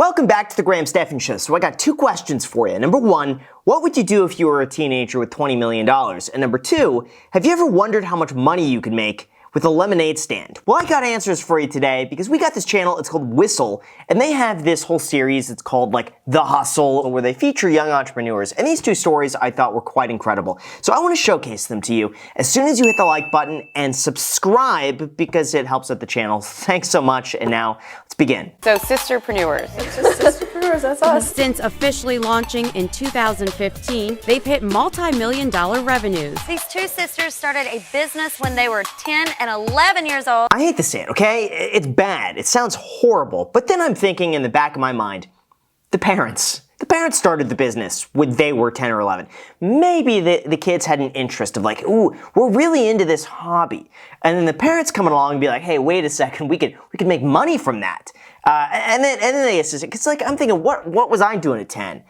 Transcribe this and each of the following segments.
Welcome back to the Graham Stephan Show. So I got two questions for you. Number one, what would you do if you were a teenager with $20 million? And number two, have you ever wondered how much money you could make with a lemonade stand? Well, I got answers for you today because we got this channel, it's called Whistle, and they have this whole series, it's called like The Hustle, where they feature young entrepreneurs. And these two stories I thought were quite incredible. So I want to showcase them to you as soon as you hit the like button and subscribe because it helps out the channel. Thanks so much, and now let's begin. So sisterpreneurs. It's just sisterpreneurs, that's us. Since officially launching in 2015, they've hit multi-million-dollar revenues. These two sisters started a business when they were 10 and 11 years old. I hate to say it, okay? It's bad. It sounds horrible. But then I'm thinking in the back of my mind, the parents. The parents started the business when they were 10 or 11. Maybe the kids had an interest of like, ooh, we're really into this hobby. And then the parents come along and be like, hey, wait a second, we could make money from that. And then they assist it. Cause like, I'm thinking, what was I doing at 10?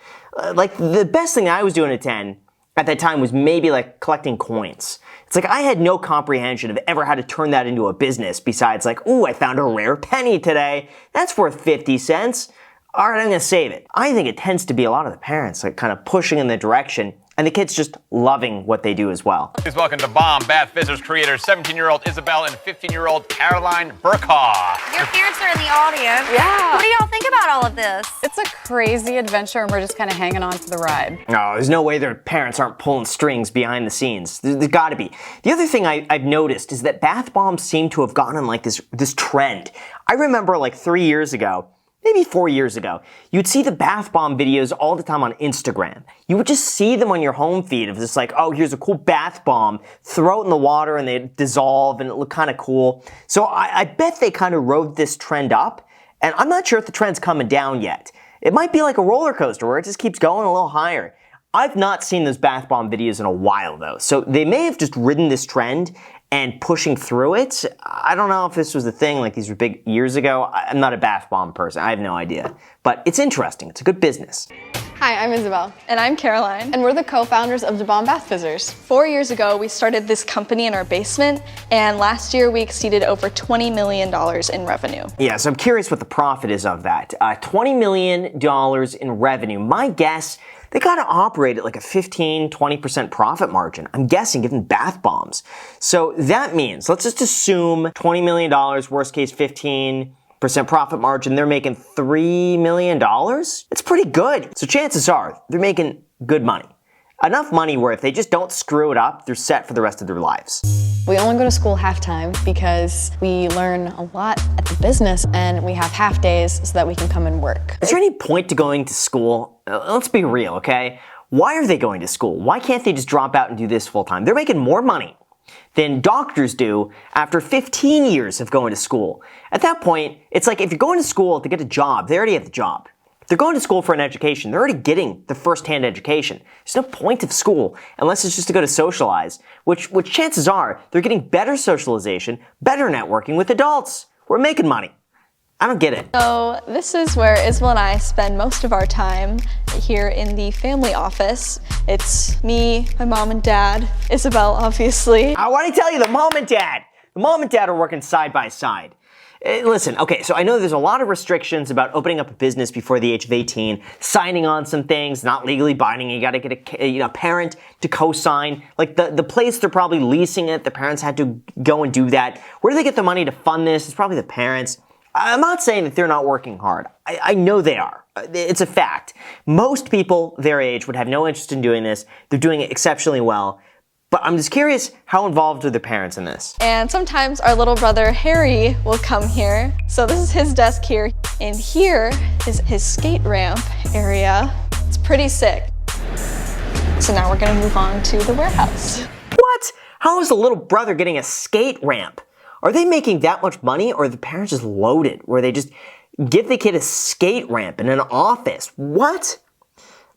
Like the best thing I was doing at 10 at that time was maybe like collecting coins. It's like I had no comprehension of ever how to turn that into a business besides like, ooh, I found a rare penny today. That's worth 50 cents. All right, I'm gonna save it. I think it tends to be a lot of the parents like kind of pushing in the direction and the kids just loving what they do as well. Please welcome to Bomb Bath Fizzers creators 17-year-old Isabel and 15-year-old Caroline Burkhaw. Your parents are in the audience. Yeah. What do y'all think about all of this? It's a crazy adventure and we're just kind of hanging on for the ride. No, there's no way their parents aren't pulling strings behind the scenes. There's gotta be. The other thing I've noticed is that bath bombs seem to have gotten on like this trend. I remember like 3 years ago, maybe 4 years ago, you'd see the bath bomb videos all the time on Instagram. You would just see them on your home feed of this like, oh, here's a cool bath bomb, throw it in the water and they dissolve and it looked kind of cool. So I bet they kind of rode this trend up, and I'm not sure if the trend's coming down yet. It might be like a roller coaster where it just keeps going a little higher. I've not seen those bath bomb videos in a while though, so they may have just ridden this trend and pushing through it. I don't know if this was the thing, like these were big years ago. I'm not a bath bomb person, I have no idea. But it's interesting, it's a good business. Hi, I'm Isabel. And I'm Caroline. And we're the co-founders of the Bomb Bath Fizzers. 4 years ago, we started this company in our basement, and last year we exceeded over $20 million in revenue. Yeah, so I'm curious what the profit is of that. $20 million in revenue. My guess, they gotta operate at like a 15-20% profit margin. I'm guessing, given bath bombs. So that means, let's just assume $20 million, worst case 15% profit margin, they're making $3 million? It's pretty good. So chances are, they're making good money. Enough money where if they just don't screw it up, they're set for the rest of their lives. We only go to school half-time because we learn a lot at the business and we have half days so that we can come and work. Is there any point to going to school? Let's be real, okay? Why are they going to school? Why can't they just drop out and do this full-time? They're making more money than doctors do after 15 years of going to school. At that point, it's like if you're going to school to get a job, they already have the job. If they're going to school for an education, they're already getting the first-hand education. There's no point of school unless it's just to go to socialize, which chances are they're getting better socialization, better networking with adults. We're making money. I don't get it. So this is where Isabel and I spend most of our time here in the family office. It's me, my mom and dad, Isabel, obviously. Why did I tell you, the mom and dad are working side by side. Listen, okay, so I know there's a lot of restrictions about opening up a business before the age of 18, signing on some things, not legally binding. You gotta get a parent to co-sign. Like the place they're probably leasing it, the parents had to go and do that. Where do they get the money to fund this? It's probably the parents. I'm not saying that they're not working hard. I know they are. It's a fact. Most people their age would have no interest in doing this. They're doing it exceptionally well. But I'm just curious, how involved are the parents in this? And sometimes our little brother Harry will come here. So this is his desk here. And here is his skate ramp area. It's pretty sick. So now we're gonna move on to the warehouse. What? How is the little brother getting a skate ramp? Are they making that much money, or are the parents just loaded, where they just give the kid a skate ramp in an office? What?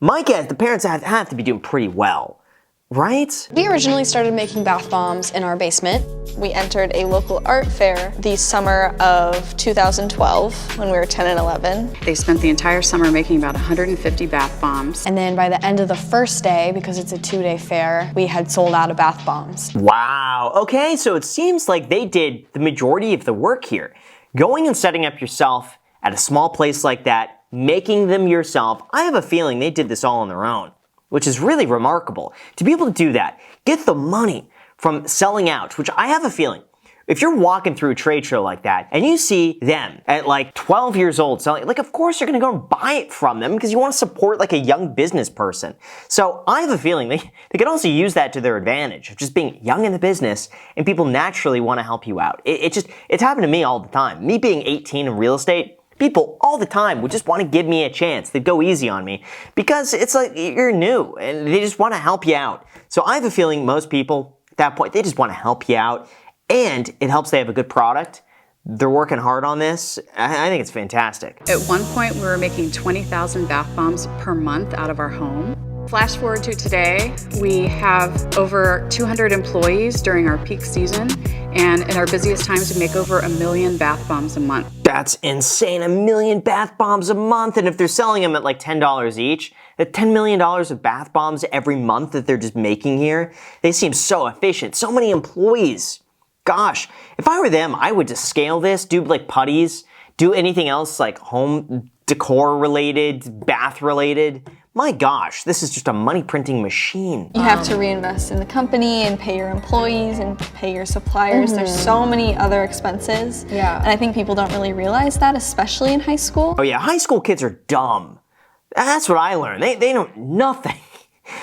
My guess, the parents have to be doing pretty well. Right? We originally started making bath bombs in our basement. We entered a local art fair the summer of 2012 when we were 10 and 11. They spent the entire summer making about 150 bath bombs. And then by the end of the first day, because it's a 2-day fair, we had sold out of bath bombs. Wow. Okay, so it seems like they did the majority of the work here. Going and setting up yourself at a small place like that, making them yourself, I have a feeling they did this all on their own, which is really remarkable. To be able to do that, get the money from selling out, which I have a feeling, if you're walking through a trade show like that and you see them at like 12 years old selling, like of course you're gonna go and buy it from them because you want to support like a young business person. So I have a feeling they could also use that to their advantage of just being young in the business and people naturally want to help you out. It's happened to me all the time. Me being 18 in real estate, people all the time would just want to give me a chance. They'd go easy on me because it's like you're new and they just want to help you out. So I have a feeling most people at that point, they just want to help you out. And it helps they have a good product. They're working hard on this. I think it's fantastic. At one point, we were making 20,000 bath bombs per month out of our home. Flash forward to today, we have over 200 employees during our peak season, and in our busiest times, we make over 1 million bath bombs a month. That's insane, 1 million bath bombs a month. And if they're selling them at like $10 each, the $10 million of bath bombs every month that they're just making here, they seem so efficient. So many employees. Gosh, if I were them, I would just scale this, do like putties, do anything else like home decor related, bath related. My gosh, this is just a money printing machine. You have to reinvest in the company and pay your employees and pay your suppliers. There's so many other expenses. Yeah. And I think people don't really realize that, especially in high school. Oh yeah, high school kids are dumb. That's what I learned. They know nothing.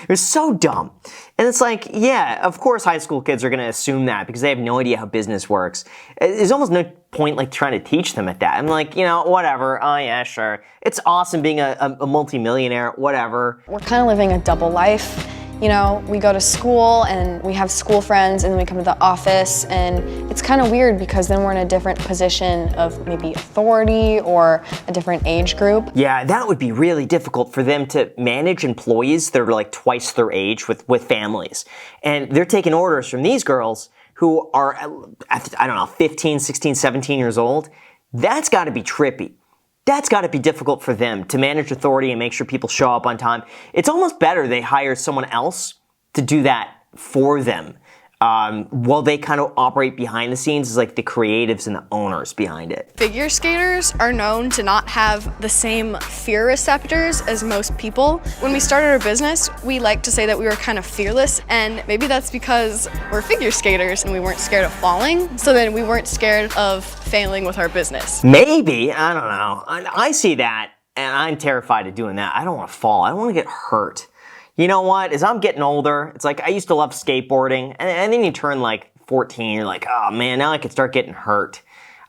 They're so dumb. And it's like, yeah, of course high school kids are going to assume that because they have no idea how business works. There's almost no point like trying to teach them at that. I'm like, you know, whatever. Oh yeah, sure. It's awesome being a multimillionaire, whatever. We're kind of living a double life. You know, we go to school and we have school friends and then we come to the office and it's kind of weird because then we're in a different position of maybe authority or a different age group. Yeah, that would be really difficult for them to manage employees that are like twice their age with families. And they're taking orders from these girls who are, I don't know, 15, 16, 17 years old. That's got to be trippy. That's got to be difficult for them to manage authority and make sure people show up on time. It's almost better they hire someone else to do that for them while they kind of operate behind the scenes as like the creatives and the owners behind it. Figure skaters are known to not have the same fear receptors as most people. When we started our business, we like to say that we were kind of fearless, and maybe that's because we're figure skaters and we weren't scared of falling, so then we weren't scared of failing with our business. Maybe, I don't know. I see that and I'm terrified of doing that. I don't want to fall. I don't want to get hurt. You know what? As I'm getting older, it's like I used to love skateboarding, and then you turn like 14, you're like, oh man, now I could start getting hurt.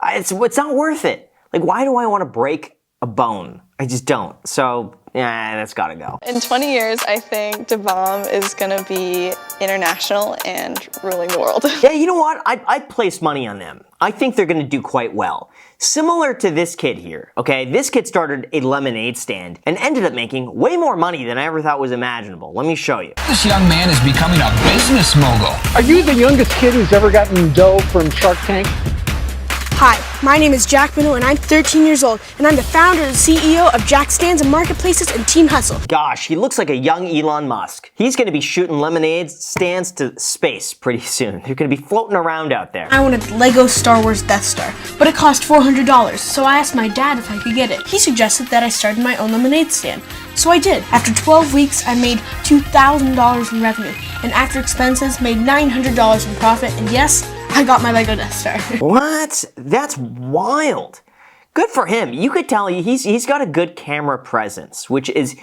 It's not worth it. Like, why do I want to break a bone? I just don't. So, yeah, that's gotta go. In 20 years, I think DeBomb is gonna be international and ruling the world. Yeah, you know what? I'd place money on them. I think they're gonna do quite well. Similar to this kid here, okay? This kid started a lemonade stand and ended up making way more money than I ever thought was imaginable. Let me show you. This young man is becoming a business mogul. Are you the youngest kid who's ever gotten dough from Shark Tank? Hi, my name is Jack Minnow and I'm 13 years old and I'm the founder and CEO of Jack Stands and Marketplaces and Team Hustle. Gosh, he looks like a young Elon Musk. He's gonna be shooting lemonade stands to space pretty soon. They're gonna be floating around out there. I wanted the Lego Star Wars Death Star, but it cost $400, so I asked my dad if I could get it. He suggested that I started my own lemonade stand. So I did. After 12 weeks, I made $2,000 in revenue, and after expenses, made $900 in profit, and yes, I got my Lego Death Star. What? That's wild. Good for him. You could tell he's got a good camera presence, which is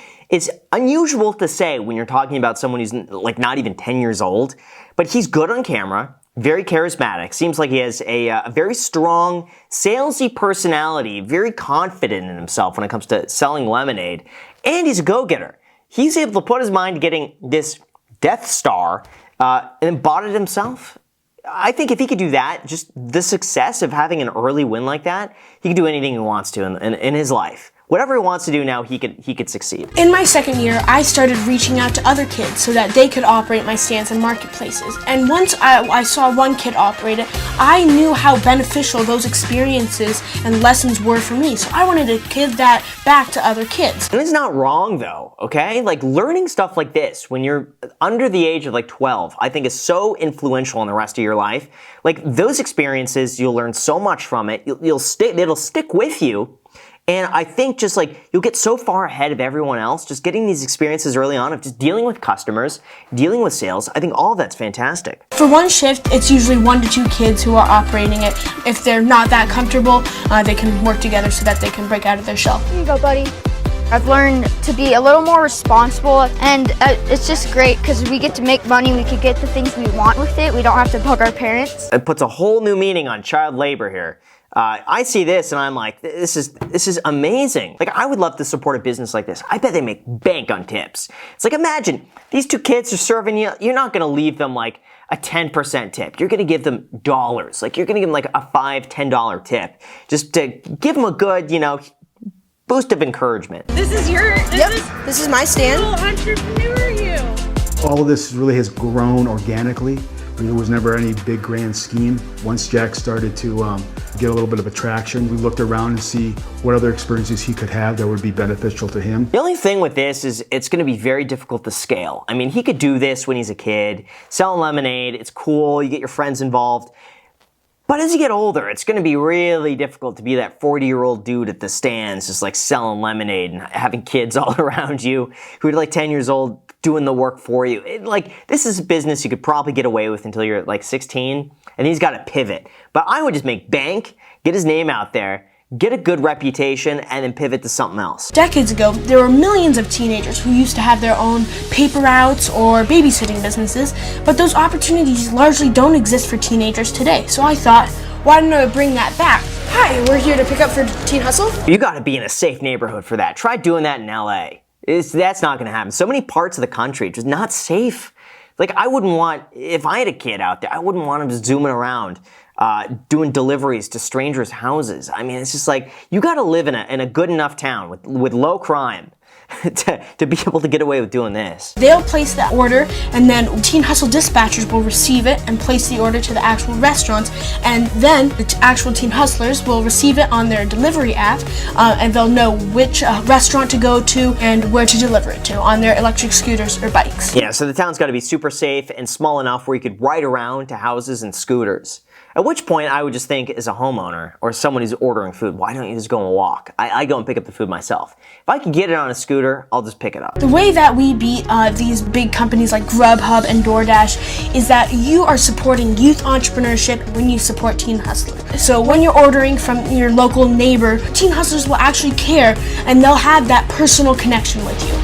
unusual to say when you're talking about someone who's like not even 10 years old, but he's good on camera, very charismatic. Seems like he has a very strong salesy personality, very confident in himself when it comes to selling lemonade, and he's a go-getter. He's able to put his mind to getting this Death Star and then bought it himself. I think if he could do that, just the success of having an early win like that, he can do anything he wants to in his life. Whatever he wants to do now, he could succeed. In my second year, I started reaching out to other kids so that they could operate my stands and marketplaces. And once I saw one kid operate it, I knew how beneficial those experiences and lessons were for me. So I wanted to give that back to other kids. And it's not wrong though, okay? Like learning stuff like this when you're under the age of like 12, I think is so influential in the rest of your life. Like those experiences, you'll learn so much from it. It'll stick with you. And I think just like you'll get so far ahead of everyone else, just getting these experiences early on of just dealing with customers, dealing with sales. I think all of that's fantastic. For one shift, it's usually 1 to 2 kids who are operating it. If they're not that comfortable, they can work together so that they can break out of their shell. Here you go, buddy. I've learned to be a little more responsible, and it's just great because we get to make money, we can get the things we want with it, we don't have to bug our parents. It puts a whole new meaning on child labor here. I see this and I'm like, this is amazing. Like, I would love to support a business like this. I bet they make bank on tips. It's like, imagine, these 2 kids are serving you, you're not gonna leave them like a 10% tip. You're gonna give them dollars. Like, you're gonna give them like a $5, $10 tip. Just to give them a good, boost of encouragement. This is my stand. Cool entrepreneur you. All of this really has grown organically. There was never any big grand scheme. Once Jack started to get a little bit of attraction, we looked around to see what other experiences he could have that would be beneficial to him. The only thing with this is it's going to be very difficult to scale. I mean, he could do this when he's a kid, selling lemonade, it's cool, you get your friends involved. But as you get older, it's going to be really difficult to be that 40-year-old dude at the stands just like selling lemonade and having kids all around you who are like 10 years old doing the work for you. This is a business you could probably get away with until you're like 16, and he's got to pivot. But I would just make bank, get his name out there, get a good reputation, and then pivot to something else. Decades ago, there were millions of teenagers who used to have their own paper routes or babysitting businesses, but those opportunities largely don't exist for teenagers today. So I thought, why don't I bring that back? Hi, we're here to pick up for Teen Hustle. You gotta be in a safe neighborhood for that. Try doing that in LA. That's not gonna happen. So many parts of the country just not safe. Like, I wouldn't want, if I had a kid out there, I wouldn't want him just zooming around, doing deliveries to strangers' houses. I mean, it's just like, you gotta live in a good enough town with low crime to be able to get away with doing this. They'll place that order, and then Teen Hustle dispatchers will receive it and place the order to the actual restaurants, and then the actual Teen Hustlers will receive it on their delivery app, and they'll know which restaurant to go to and where to deliver it to on their electric scooters or bikes. Yeah, so the town's got to be super safe and small enough where you could ride around to houses and scooters. At which point, I would just think, as a homeowner or someone who's ordering food, why don't you just go and walk? I go and pick up the food myself. If I can get it on a scooter, I'll just pick it up. The way that we beat these big companies like Grubhub and DoorDash is that you are supporting youth entrepreneurship when you support Teen Hustlers. So when you're ordering from your local neighbor, Teen Hustlers will actually care, and they'll have that personal connection with you.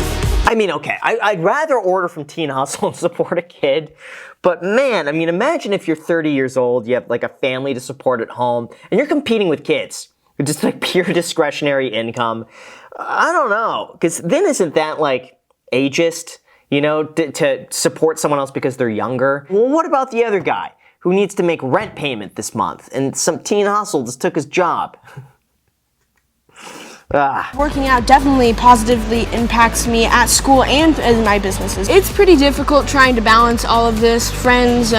I mean, okay, I'd rather order from Teen Hustle and support a kid, but man, I mean, imagine if you're 30 years old, you have like a family to support at home, and you're competing with kids with just like pure discretionary income. I don't know, because then isn't that like ageist, to support someone else because they're younger? Well, what about the other guy who needs to make rent payment this month, and some Teen Hustle just took his job? Working out definitely positively impacts me at school and in my businesses. It's pretty difficult trying to balance all of this, friends,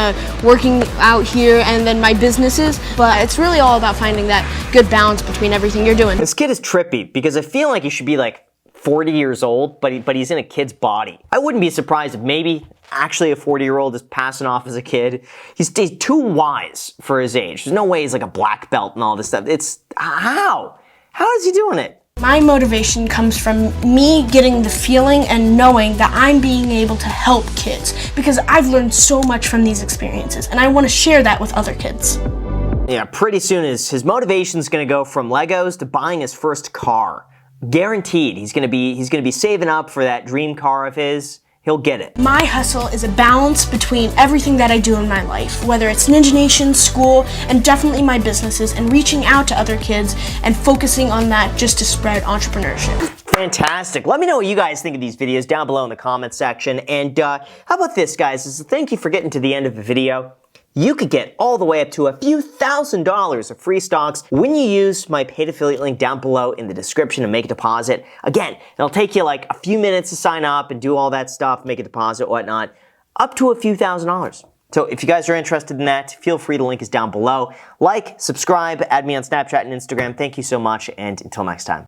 working out here, and then my businesses, but it's really all about finding that good balance between everything you're doing. This kid is trippy because I feel like he should be like 40 years old, but he's in a kid's body. I wouldn't be surprised if maybe actually a 40-year-old is passing off as a kid. He's too wise for his age. There's no way he's like a black belt and all this stuff. It's, how? How is he doing it? My motivation comes from me getting the feeling and knowing that I'm being able to help kids, because I've learned so much from these experiences, and I want to share that with other kids. Yeah, pretty soon his motivation's gonna go from Legos to buying his first car. Guaranteed, he's gonna be saving up for that dream car of his. He'll get it. My hustle is a balance between everything that I do in my life, whether it's Ninja Nation, school, and definitely my businesses, and reaching out to other kids and focusing on that just to spread entrepreneurship. Fantastic. Let me know what you guys think of these videos down below in the comments section. And how about this, guys? As a thank you for getting to the end of the video, you could get all the way up to a few $1,000s of free stocks when you use my paid affiliate link down below in the description and make a deposit. Again, it'll take you like a few minutes to sign up and do all that stuff, make a deposit, whatnot, up to a few $1,000s. So if you guys are interested in that, feel free, the link is down below. Like, subscribe, add me on Snapchat and Instagram. Thank you so much, and until next time.